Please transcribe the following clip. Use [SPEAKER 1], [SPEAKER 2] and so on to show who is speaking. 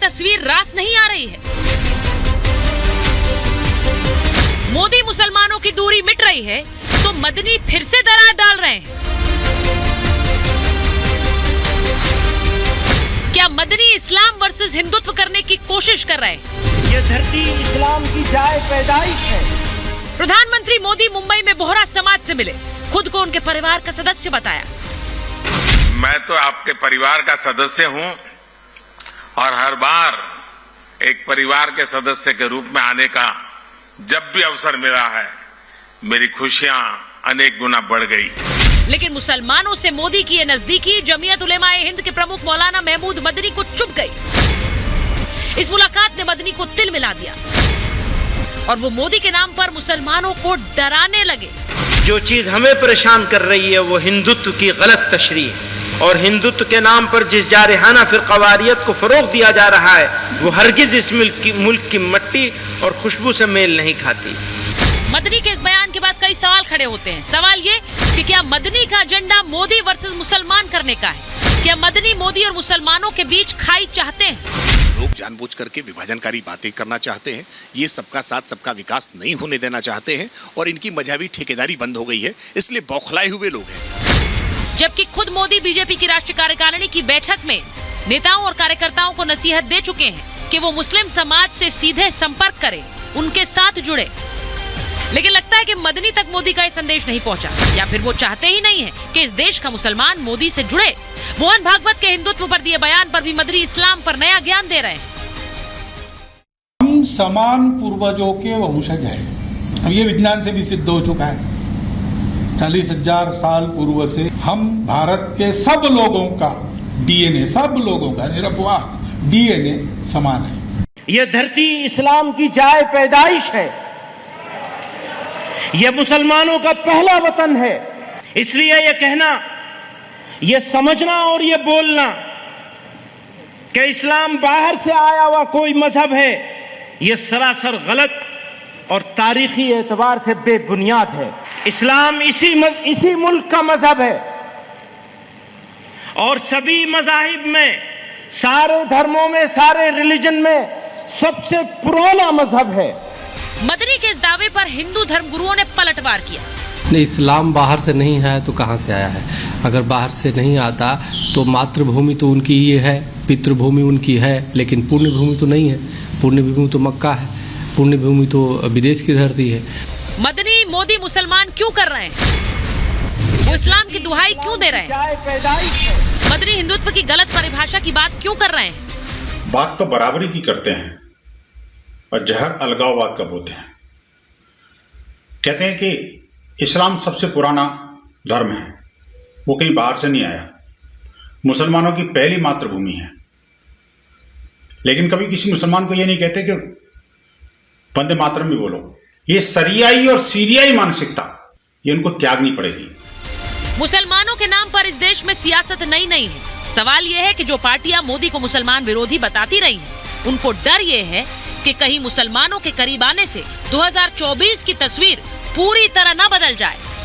[SPEAKER 1] तस्वीर रास नहीं आ रही है। मोदी मुसलमानों की दूरी मिट रही है तो मदनी फिर से दरार डाल रहे हैं। क्या मदनी इस्लाम वर्सेस हिंदुत्व करने की कोशिश कर रहे हैं?
[SPEAKER 2] ये धरती इस्लाम की जाए पैदाइश है।
[SPEAKER 1] प्रधानमंत्री मोदी मुंबई में बोहरा समाज से मिले, खुद को उनके परिवार का सदस्य बताया।
[SPEAKER 3] मैं तो आपके परिवार का सदस्य हूं और हर बार एक परिवार के सदस्य के रूप में आने का जब भी अवसर मिला है, मेरी खुशियां अनेक गुना बढ़ गई।
[SPEAKER 1] लेकिन मुसलमानों से मोदी की ये नजदीकी जमीयत उलेमाए हिंद के प्रमुख मौलाना महमूद मदनी को चुभ गई। इस मुलाकात ने मदनी को तिल मिला दिया और वो मोदी के नाम पर मुसलमानों को डराने लगे।
[SPEAKER 2] जो चीज हमें परेशान कर रही है वो हिंदुत्व की गलत तशरीह है, और हिंदुत्व के नाम पर जिस जारहाना फिरकावारियत को फरोग दिया जा रहा है वो हरगिज इस मुल्क की मट्टी और खुशबू से मेल नहीं खाती।
[SPEAKER 1] मदनी के इस बयान के बाद कई सवाल खड़े होते हैं। सवाल ये कि क्या मदनी का एजेंडा मोदी वर्सेस मुसलमान करने का है? क्या मदनी मोदी और मुसलमानों के बीच खाई चाहते हैं?
[SPEAKER 4] लोग जानबूझ करके विभाजनकारी बातें करना चाहते हैं, ये सबका साथ सबका विकास नहीं होने देना चाहते हैं और इनकी मजहबी ठेकेदारी बंद हो गई है, इसलिए बौखलाए हुए लोग हैं।
[SPEAKER 1] जबकि खुद मोदी बीजेपी की राष्ट्रीय कार्यकारिणी की बैठक में नेताओं और कार्यकर्ताओं को नसीहत दे चुके हैं कि वो मुस्लिम समाज से सीधे संपर्क करें, उनके साथ जुड़े। लेकिन लगता है कि मदनी तक मोदी का ये संदेश नहीं पहुंचा, या फिर वो चाहते ही नहीं है कि इस देश का मुसलमान मोदी से जुड़े। मोहन भागवत के हिंदुत्व पर दिए बयान पर भी मदनी इस्लाम पर नया ज्ञान दे रहे हैं।
[SPEAKER 5] हम समान पूर्वजों के वंशज हैं। अब ये विज्ञान से भी सिद्ध हो चुका है। 40,000 साल पूर्व से हम भारत के सब लोगों का डीएनए, सब लोगों का निरपवाह डीएनए समान है।
[SPEAKER 2] ये धरती इस्लाम की जाए पैदाइश है। ये मुसलमानों का पहला वतन है। इसलिए ये कहना, ये समझना और ये बोलना कि इस्लाम बाहर से आया हुआ कोई मजहब है, ये सरासर गलत और तारीखी एतबार से बेबुनियाद है। इस्लाम इसी मुल्क का मजहब है और सभी मजाहिब में, सारे धर्मों में, सारे रिलीजन में सबसे पुराना मजहब है।
[SPEAKER 1] मदनी के इस दावे पर हिंदू धर्मगुरुओं ने पलटवार किया।
[SPEAKER 6] नहीं, इस्लाम बाहर से नहीं है तो कहां से आया है? अगर बाहर से नहीं आता तो मातृभूमि तो उनकी ही है, पितृभूमि उनकी है, लेकिन पुण्य भूमि तो नहीं है। पुण्य भूमि तो मक्का है, पुण्य भूमि तो विदेश की धरती है।
[SPEAKER 1] मदनी मोदी मुसलमान क्यों कर रहे हैं? वो इस्लाम की दुहाई क्यों दे रहे हैं? मदनी हिंदुत्व की गलत परिभाषा की बात क्यों कर रहे हैं?
[SPEAKER 7] बात तो बराबरी की करते हैं और जहर अलगाववाद का बोते हैं। कहते हैं कि इस्लाम सबसे पुराना धर्म है, वो कहीं बाहर से नहीं आया, मुसलमानों की पहली मातृभूमि है। लेकिन कभी किसी मुसलमान को ये नहीं कहते कि वंदे मातरम भी बोलो। ये सरियाई और सीरियाई मानसिकता, ये उनको त्यागनी पड़ेगी।
[SPEAKER 1] मुसलमानों के नाम पर इस देश में सियासत नई नहीं है। सवाल यह है कि जो पार्टियां मोदी को मुसलमान विरोधी बताती रही हैं, उनको डर ये है कि कहीं मुसलमानों के करीब आने से 2024 की तस्वीर पूरी तरह न बदल जाए।